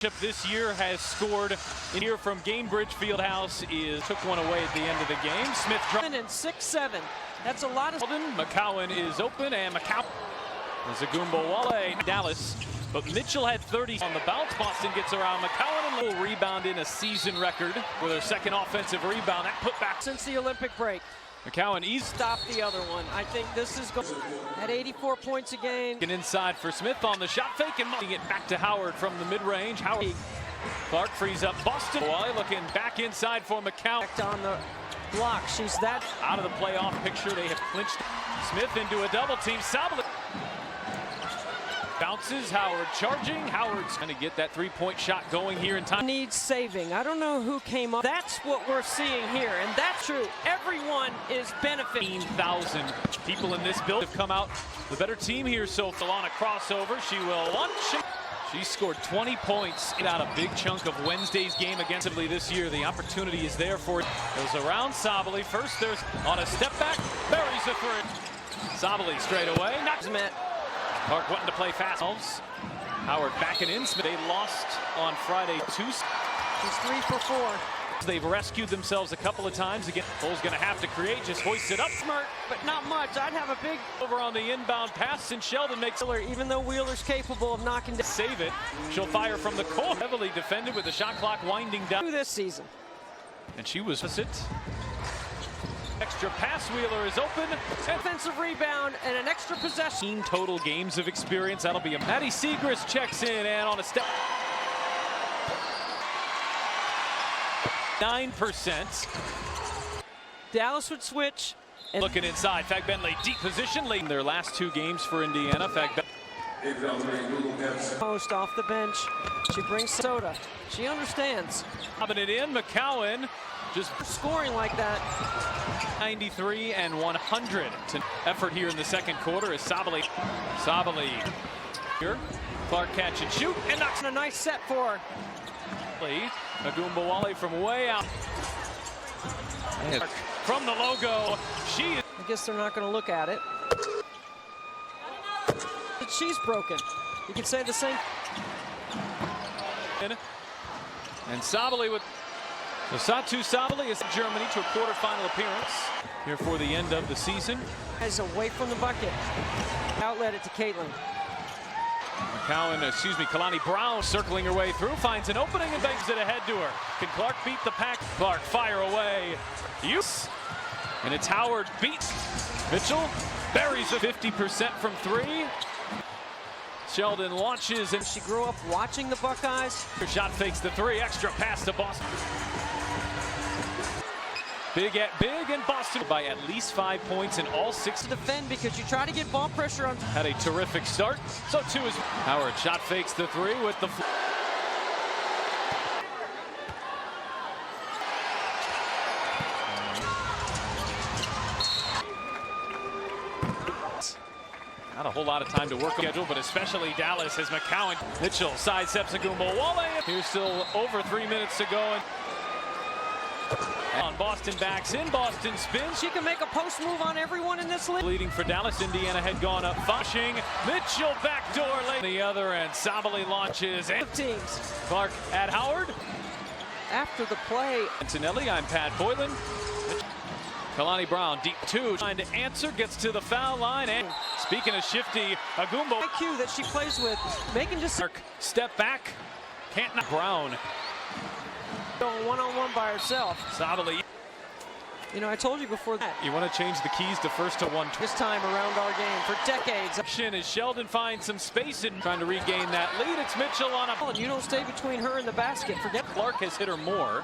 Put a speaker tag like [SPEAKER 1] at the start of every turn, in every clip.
[SPEAKER 1] This year has scored in here from Gainbridge Fieldhouse took one away at the end of the game. Smith
[SPEAKER 2] and 6-7. That's a lot of.
[SPEAKER 1] McCowan is open and McCowan is a Wale Dallas, but Mitchell had 30 on the bounce. Boston gets around McCowan and a little rebound in a season record with her second offensive rebound. That put back
[SPEAKER 2] since the Olympic break.
[SPEAKER 1] McCowan
[SPEAKER 2] stopped the other one. I think this is going at 84 points a game.
[SPEAKER 1] And inside for Smith on the shot fake and moving it back to Howard from the mid-range. Howard. Clark frees up Boston. Wale looking back inside for McCowan.
[SPEAKER 2] On the block, she's that
[SPEAKER 1] out of the playoff picture. They have clinched. Smith into a double team. Sabali bounces. Howard charging. Howard's going to get that three-point shot going here in time.
[SPEAKER 2] Needs saving. I don't know who came up. That's what we're seeing here, and that's true. Everyone is benefiting.
[SPEAKER 1] 15,000 people in this building have come out. The better team here so far on a crossover. She will launch. She scored 20 points out a big chunk of Wednesday's game against Italy this year. The opportunity is there for it. Goes around Sabali. First, there's on a step back. Buries a three. Sabali straight away. Knocks him at. Clark wanting to play fast. Howard backing in. They lost on Friday 2.
[SPEAKER 2] He's 3 for 4.
[SPEAKER 1] They've rescued themselves a couple of times. Again, Cole's going to have to create. Just hoist it up.
[SPEAKER 2] Smart, but not much. I'd have a big
[SPEAKER 1] over on the inbound pass, and Sheldon makes
[SPEAKER 2] it. Even though Wheeler's capable of knocking down.
[SPEAKER 1] Save it. She'll fire from the corner. Heavily defended with the shot clock winding down.
[SPEAKER 2] This season.
[SPEAKER 1] And she was it. Extra pass. Wheeler is open.
[SPEAKER 2] Offensive rebound and an extra possession.
[SPEAKER 1] Total games of experience. That'll be a Maddie Segrist checks in and on a step. 9%.
[SPEAKER 2] Dallas would switch. And
[SPEAKER 1] looking inside. Fag Bentley deep position late in their last 2 games for Indiana. Fag
[SPEAKER 2] post off the bench. She brings soda. She understands.
[SPEAKER 1] Popping it in. McCowan just
[SPEAKER 2] scoring like that.
[SPEAKER 1] 93 and 100 to effort here in the second quarter as Sabali here. Clark catch and shoot and knocks
[SPEAKER 2] a nice set for her.
[SPEAKER 1] Wale from way out. From the logo, I
[SPEAKER 2] guess they're not going to look at it. But she's broken. You could say the same.
[SPEAKER 1] And Sabali with Satu Sabali is Germany to a quarterfinal appearance here for the end of the season.
[SPEAKER 2] Guys away from the bucket. Outlet it to Caitlin.
[SPEAKER 1] Kalani Brown circling her way through, finds an opening and bangs it ahead to her. Can Clark beat the pack? Clark fire away. Use. And it's Howard beats Mitchell. Buries a 50% from 3. Sheldon launches and
[SPEAKER 2] she grew up watching the Buckeyes.
[SPEAKER 1] Her shot fakes the 3. Extra pass to Boston. Big and Boston by at least 5 points in all 6.
[SPEAKER 2] To defend because you try to get ball pressure on.
[SPEAKER 1] Had a terrific start. So too is Howard. Shot fakes the 3 with the. Not a whole lot of time to work on schedule, but especially Dallas as McCowan. Mitchell sidesteps Wale. Here's still over 3 minutes to go. On Boston backs in, Boston spins.
[SPEAKER 2] She can make a post move on everyone in this league.
[SPEAKER 1] Leading for Dallas, Indiana had gone up. Fushing, Mitchell backdoor late. The other end, Sabali launches. And
[SPEAKER 2] teams.
[SPEAKER 1] Clark at Howard.
[SPEAKER 2] After the play.
[SPEAKER 1] Antonelli, I'm Pat Boylan. Kalani Brown, deep 2, trying to answer, gets to the foul line. And speaking of shifty, Agumbo.
[SPEAKER 2] IQ that she plays with, making just.
[SPEAKER 1] Step back, can't knock Brown.
[SPEAKER 2] Going one-on-one by herself.
[SPEAKER 1] Sabali.
[SPEAKER 2] You know, I told you before that.
[SPEAKER 1] You want to change the keys to first to 1.
[SPEAKER 2] This time around our game for decades.
[SPEAKER 1] As Sheldon finds some space and trying to regain that lead. It's Mitchell on a.
[SPEAKER 2] You don't stay between her and the basket. Forget.
[SPEAKER 1] Clark has hit her more.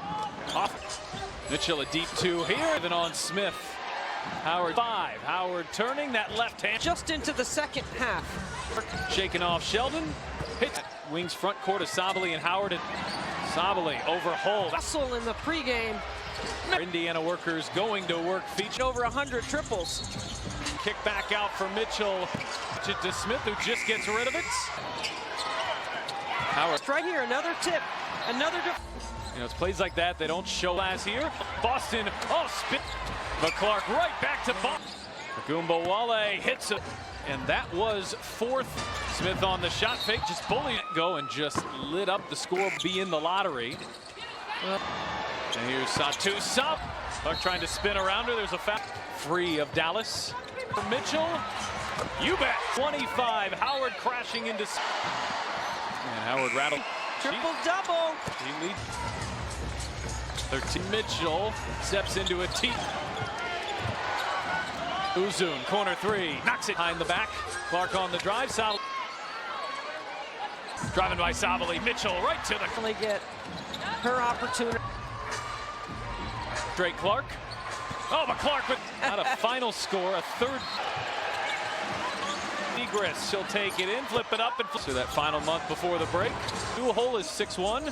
[SPEAKER 1] Mitchell a deep 2 here. Even on Smith. Howard 5. Howard turning that left hand.
[SPEAKER 2] Just into the second half.
[SPEAKER 1] Shaking off Sheldon. Hits wings front court of Sabali and Howard. And Sabali overhold.
[SPEAKER 2] Hustle in the pregame.
[SPEAKER 1] Indiana workers going to work. Feature
[SPEAKER 2] over 100 triples.
[SPEAKER 1] Kick back out for Mitchell to Smith, who just gets rid of it. Howard.
[SPEAKER 2] Right here, another tip. Another.
[SPEAKER 1] You know, it's plays like that they don't show last here. Boston, spin. But Clark right back to Boston. Wale hits it. and that was fourth. Smith on the shot fake, just bullied it, go and just lit up the score, be in the lottery. And here's Satu Sub. Clark trying to spin around her. There's a foul. Free of Dallas. For Mitchell. You bet. 25. Howard crashing into. And Howard rattled.
[SPEAKER 2] Triple-double.
[SPEAKER 1] He leads. 13. Mitchell steps into a T. Uzun, corner three. Knocks it behind the back. Clark on the drive. Sal. Driving by Sabali. Mitchell right to the.
[SPEAKER 2] They get her opportunity.
[SPEAKER 1] Drake Clark. Oh, but Clark with not a final score, a third. Egress, she'll take it in, flip it up, and so that final month before the break. New hole is 6-1.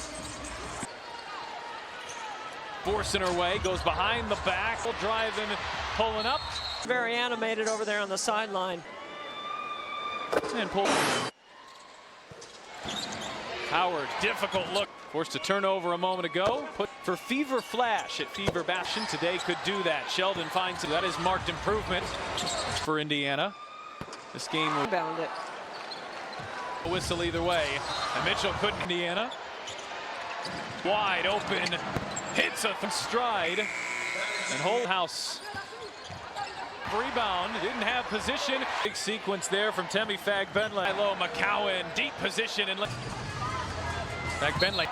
[SPEAKER 1] Forcing her way, goes behind the back, driving, pulling up.
[SPEAKER 2] Very animated over there on the sideline.
[SPEAKER 1] And pull. Howard, difficult look. Forced to turn over a moment ago. Put for Fever Flash at Fever Bastion. Today could do that. Sheldon finds it. That is marked improvement for Indiana. This game will
[SPEAKER 2] Bound it.
[SPEAKER 1] a whistle either way. And Mitchell couldn't. Indiana. Wide open. Hits a stride. And hold house. Rebound. Didn't have position. Big sequence there from Temi Fagbenle. Hello, McCowan. Deep position. And Fagbenle.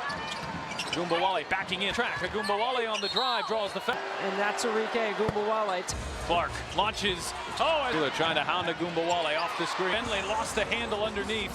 [SPEAKER 1] Agumbawale backing in. Track. Agumbawale on the drive. Draws the foul.
[SPEAKER 2] And that's Arike Agumbawale.
[SPEAKER 1] Clark launches. Oh, and trying to hound Agumbawale off the screen. Benley lost the handle underneath.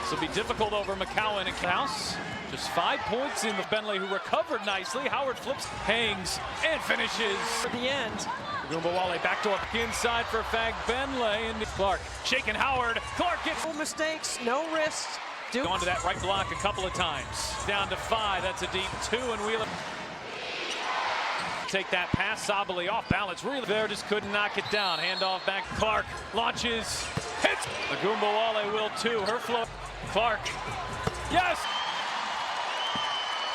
[SPEAKER 1] This will be difficult over McCowan and House. Just 5 points in the Benley, who recovered nicely. Howard flips, hangs, and finishes.
[SPEAKER 2] At the end.
[SPEAKER 1] Agumbawale backdoor inside for Fagbenle. And Clark shaking Howard. Clark gets
[SPEAKER 2] No mistakes, no wrists.
[SPEAKER 1] Going to that right block a couple of times. Down to 5. That's a deep 2, and Wheeler. Take that pass. Sabali off balance. Really there, just couldn't knock it down. Handoff back. Clark launches. Hits. Agumbawale will too. Her flow. Clark. Yes.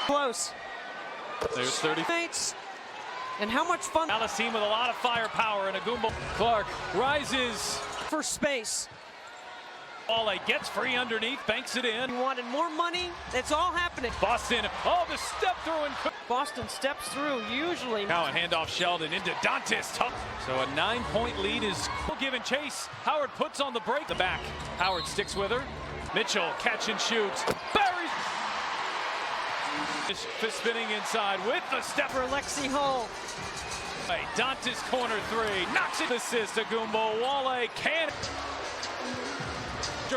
[SPEAKER 2] Close.
[SPEAKER 1] There's 30.
[SPEAKER 2] Mates. And how much fun.
[SPEAKER 1] Dallas team with a lot of firepower, and Agumbo. Clark rises.
[SPEAKER 2] For space.
[SPEAKER 1] Wale gets free underneath, banks it in.
[SPEAKER 2] You wanted more money? It's all happening.
[SPEAKER 1] Boston. Oh, the step through and
[SPEAKER 2] Boston steps through usually.
[SPEAKER 1] now a handoff Sheldon into Dantis. So a 9-point lead is given chase. Howard puts on the break. The back. Howard sticks with her. Mitchell catch and shoots. Buries. Spinning inside with the step
[SPEAKER 2] For Lexi Hull.
[SPEAKER 1] Dantis corner three. Knocks it. Assist. Agumbawale can't.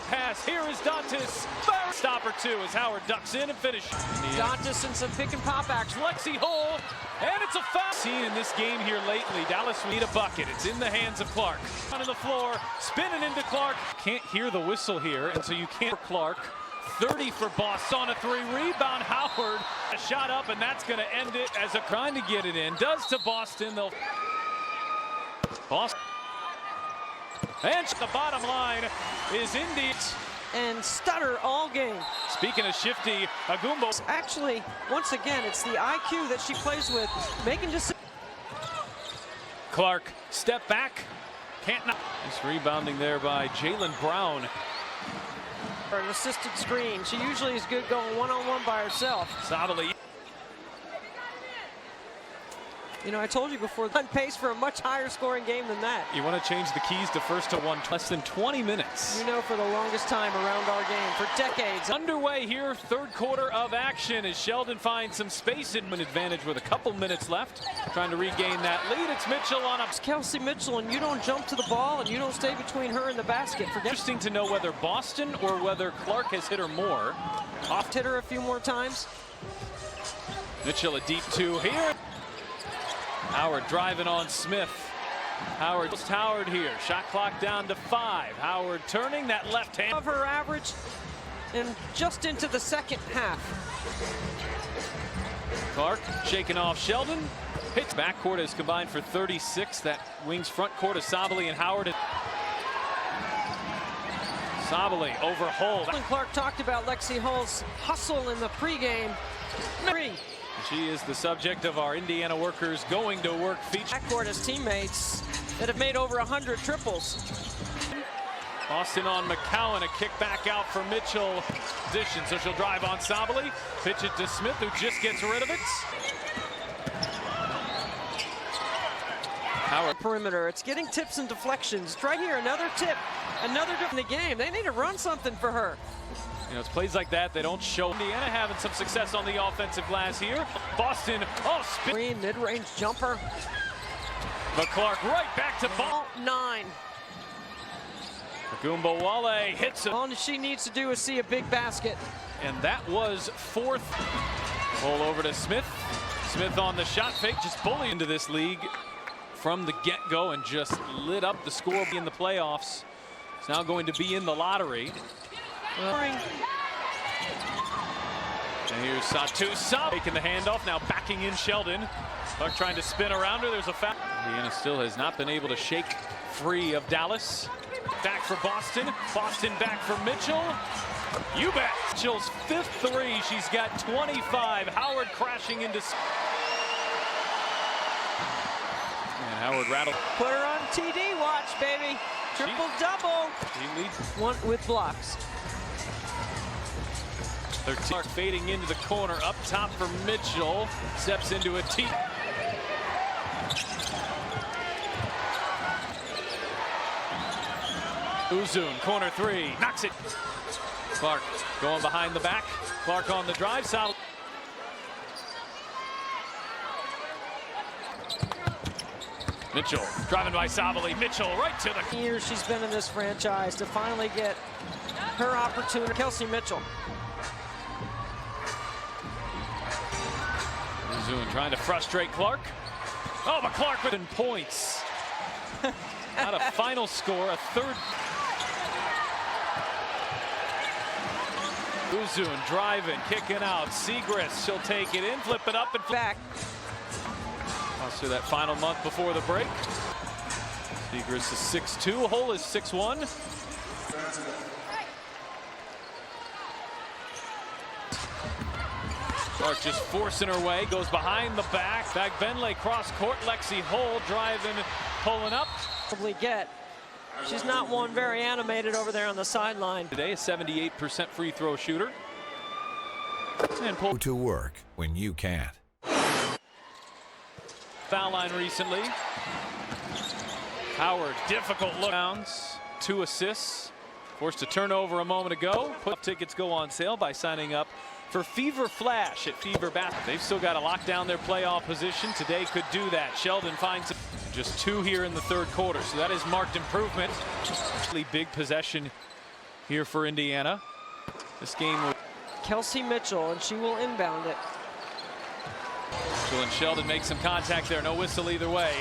[SPEAKER 1] Pass. Here is Dantis. Stopper 2 as Howard ducks in and finishes.
[SPEAKER 2] Dantis and some pick and pop action.
[SPEAKER 1] Lexi Hull, and it's a foul. Seen in this game here lately, Dallas will need a bucket. It's in the hands of Clark. On the floor, spinning into Clark. Can't hear the whistle here, and so you can't. Clark, 30 for Boston on a 3. Rebound, Howard. A shot up, and that's going to end it as a trying to get it in. Does to Boston. They'll. Boston. And the bottom line is Indy.
[SPEAKER 2] And stutter all game.
[SPEAKER 1] Speaking of shifty, Agumbo.
[SPEAKER 2] Actually, once again, it's the IQ that she plays with, making just.
[SPEAKER 1] Clark, step back. Can't not. Nice rebounding there by Jalen Brown.
[SPEAKER 2] Or an assisted screen. She usually is good going one-on-one by herself.
[SPEAKER 1] Sabali.
[SPEAKER 2] You know, I told you before, on pace for a much higher scoring game than that.
[SPEAKER 1] You want to change the keys to first to one. Less than 20 minutes.
[SPEAKER 2] You know, for the longest time around our game, for decades.
[SPEAKER 1] Underway here, third quarter of action as Sheldon finds some space in an advantage with a couple minutes left. Trying to regain that lead. It's Mitchell on a.
[SPEAKER 2] It's Kelsey Mitchell, and you don't jump to the ball, and you don't stay between her and the basket.
[SPEAKER 1] Interesting to know whether Boston or whether Clark has hit her more.
[SPEAKER 2] Off hit her a few more times.
[SPEAKER 1] Mitchell a deep 2 here. Howard driving on Smith. Howard here. Shot clock down to 5. Howard turning that left hand.
[SPEAKER 2] Of her average and just into the second half.
[SPEAKER 1] Clark shaking off Sheldon. Hits backcourt is combined for 36. That wings front court is Sabali and Howard. Sabali over Hull.
[SPEAKER 2] Clark talked about Lexi Hull's hustle in the pregame.
[SPEAKER 1] She is the subject of our Indiana Workers Going to Work feature.
[SPEAKER 2] Backcourt as teammates that have made over 100 triples.
[SPEAKER 1] Boston on McCowan, a kick back out for Mitchell. Position, so she'll drive on Sabally. Pitch it to Smith, who just gets rid of it. Howard.
[SPEAKER 2] Perimeter. It's getting tips and deflections. It's right here, another tip, another in the game. They need to run something for her.
[SPEAKER 1] You know, it's plays like that they don't show. Indiana having some success on the offensive glass here. Boston, spin.
[SPEAKER 2] Green mid-range jumper.
[SPEAKER 1] But Clark right back to ball.
[SPEAKER 2] 9.
[SPEAKER 1] Wale hits it.
[SPEAKER 2] All she needs to do is see a big basket.
[SPEAKER 1] And that was fourth. Pull over to Smith. Smith on the shot fake, just bullied into this league from the get-go and just lit up the score in the playoffs. It's now going to be in the lottery. And here's Satu taking the handoff, now backing in Sheldon. Clark trying to spin around her. There's a foul. Indiana still has not been able to shake free of Dallas. Back for Boston. Boston back for Mitchell. You bet. Mitchell's 5th three. She's got 25. Howard crashing into. And Howard rattled.
[SPEAKER 2] Put her on TD watch, baby. Triple-double.
[SPEAKER 1] He leads.
[SPEAKER 2] One with blocks.
[SPEAKER 1] 13. Clark fading into the corner. Up top for Mitchell. Steps into a T. Uzun, corner 3, knocks it. Clark going behind the back. Clark on the drive. Solid. Mitchell driving by Sabally. Mitchell right to the
[SPEAKER 2] years she's been in this franchise to finally get her opportunity. Kelsey Mitchell.
[SPEAKER 1] Uzun trying to frustrate Clark. Oh, but Clark with points. Not a final score, a third. Uzun driving, kicking out. Segrist, she'll take it in, flip it up and
[SPEAKER 2] back.
[SPEAKER 1] I'll see that final month before the break. Segrist is 6'2", Hull is 6'1". Clark just forcing her way, goes behind the back. Benley cross court, Lexi Hull driving, pulling up.
[SPEAKER 2] Probably get. She's not one very animated over there on the sideline.
[SPEAKER 1] Today, a 78% free throw shooter. And pull
[SPEAKER 3] to work when you can't.
[SPEAKER 1] Foul line recently. Howard, difficult look. 2 assists. Forced to turnover a moment ago. Tickets go on sale by signing up for Fever Flash at Fever Basketball. They've still got to lock down their playoff position. Today could do that. Sheldon finds just 2 here in the third quarter, so that is marked improvement. Big possession here for Indiana. This game will.
[SPEAKER 2] Kelsey Mitchell, and she will inbound it.
[SPEAKER 1] Mitchell and Sheldon make some contact there. No whistle either way.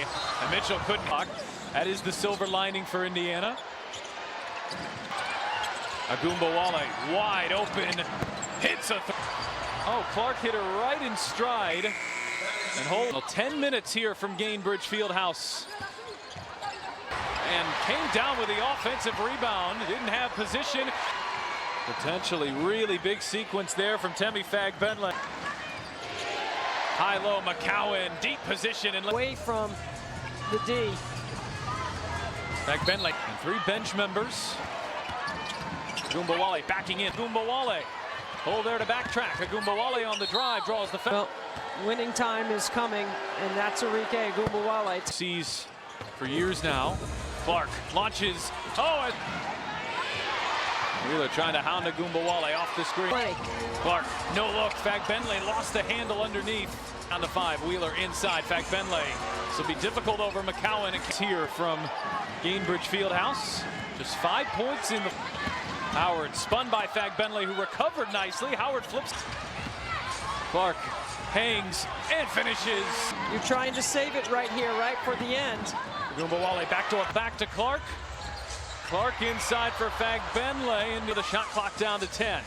[SPEAKER 1] And Mitchell couldn't block. That is the silver lining for Indiana. Wale wide open. Hits a. Oh, Clark hit her right in stride. And hold 10 minutes here from Gainbridge Fieldhouse. And came down with the offensive rebound. Didn't have position. Potentially really big sequence there from Temi Fagbenle. High-low McCowan, deep position. And
[SPEAKER 2] away from the D.
[SPEAKER 1] Fagbenle and 3 bench members. Wale backing in. Wale. Hold there to backtrack. Wale on the drive, draws the foul.
[SPEAKER 2] Well, winning time is coming, and that's Arike Wale.
[SPEAKER 1] Sees for years now. Clark launches. Oh, Wheeler trying to hound Wale off the screen. Clark, no look. Fagbenle lost the handle underneath. Down to 5. Wheeler inside. Fagbenle. This will be difficult over McCowan. It's here from Gainbridge Fieldhouse. Just 5 points in the. Howard spun by Fagbenle, who recovered nicely. Howard flips. Clark hangs and finishes.
[SPEAKER 2] You're trying to save it right here, right for the end.
[SPEAKER 1] Wale back to Clark. Clark inside for Fagbenle into the shot clock down to 10.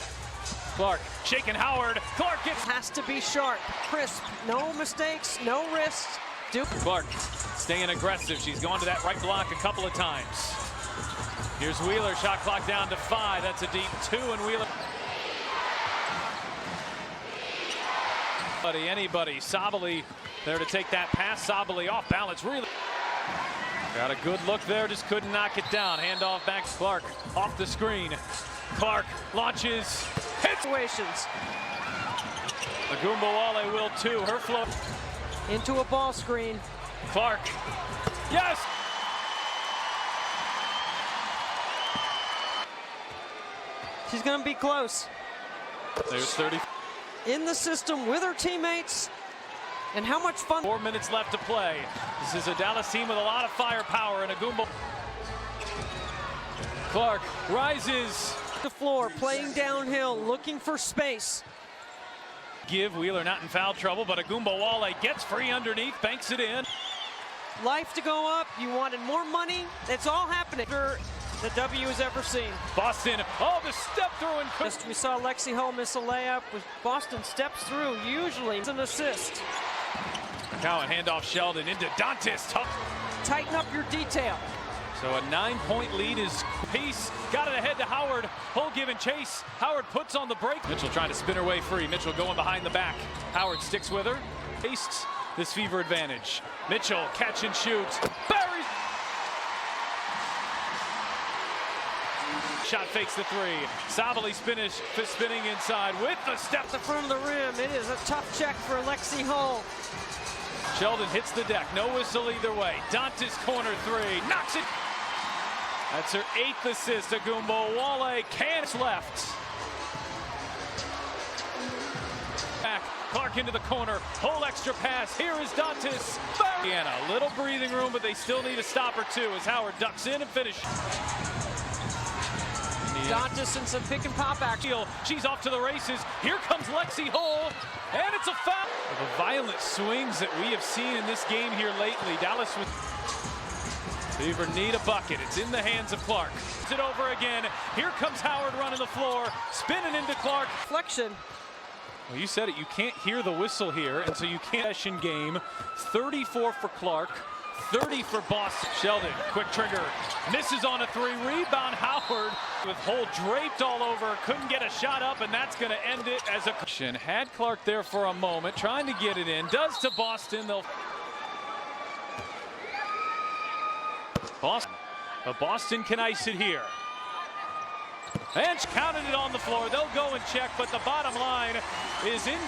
[SPEAKER 1] Clark shaking Howard. Clark gets.
[SPEAKER 2] Has to be sharp, crisp, no mistakes, no wrists.
[SPEAKER 1] Clark staying aggressive. She's gone to that right block a couple of times. Here's Wheeler, shot clock down to 5. That's a deep 2, and Wheeler. Anybody. Sabally there to take that pass. Sabally off balance. Really. Got a good look there, just couldn't knock it down. Handoff back, Clark off the screen. Clark launches, hits.
[SPEAKER 2] Situations.
[SPEAKER 1] Ogunbowale will too, her flow.
[SPEAKER 2] Into a ball screen.
[SPEAKER 1] Clark, yes!
[SPEAKER 2] She's going to be close.
[SPEAKER 1] There's 30.
[SPEAKER 2] In the system with her teammates. And how much fun.
[SPEAKER 1] 4 minutes left to play. This is a Dallas team with a lot of firepower, and Ogumbo. Clark rises.
[SPEAKER 2] The floor, playing downhill, looking for space.
[SPEAKER 1] Give Wheeler not in foul trouble, but Ogunbowale gets free underneath, banks it in.
[SPEAKER 2] Life to go up. You wanted more money. It's all happening. The W has ever seen.
[SPEAKER 1] Boston, oh, the step through and
[SPEAKER 2] We saw Lexi Hull miss a layup. Boston steps through. Usually it's an assist.
[SPEAKER 1] Cowan handoff Sheldon into Dantis.
[SPEAKER 2] Tighten up your detail.
[SPEAKER 1] So a 9-point lead is Peace. Got it ahead to Howard. Hull giving chase. Howard puts on the break. Mitchell trying to spin her way free. Mitchell going behind the back. Howard sticks with her. Tastes this Fever advantage. Mitchell catch and shoot. Buries. Shot fakes the three. Sabali spinning inside with the step.
[SPEAKER 2] The front of the rim. It is a tough check for Lexi Hull.
[SPEAKER 1] Sheldon hits the deck. No whistle either way. Dantis corner three. Knocks it. That's her 8th assist. Ogunbowale can't left. Back. Clark into the corner. Whole extra pass. Here is Dantis. Indiana. Little breathing room, but they still need a stop or two as Howard ducks in and finishes.
[SPEAKER 2] Dantis and some pick and pop action.
[SPEAKER 1] She's off to the races. Here comes Lexi Hull, and it's a foul. The violent swings that we have seen in this game here lately. Dallas with Fever need a bucket. It's in the hands of Clark. It's it over again. Here comes Howard running the floor, spinning into Clark.
[SPEAKER 2] Flexion.
[SPEAKER 1] Well, you said it. You can't hear the whistle here, and so you can't. Session game. 34 for Clark. 30 for Boston. Sheldon, quick trigger, misses on a three, rebound Howard with Hull draped all over, couldn't get a shot up, and that's going to end it as a cushion. Had Clark there for a moment, trying to get it in, does to Boston. But Boston can ice it here. And counted it on the floor. They'll go and check, but the bottom line is Indy.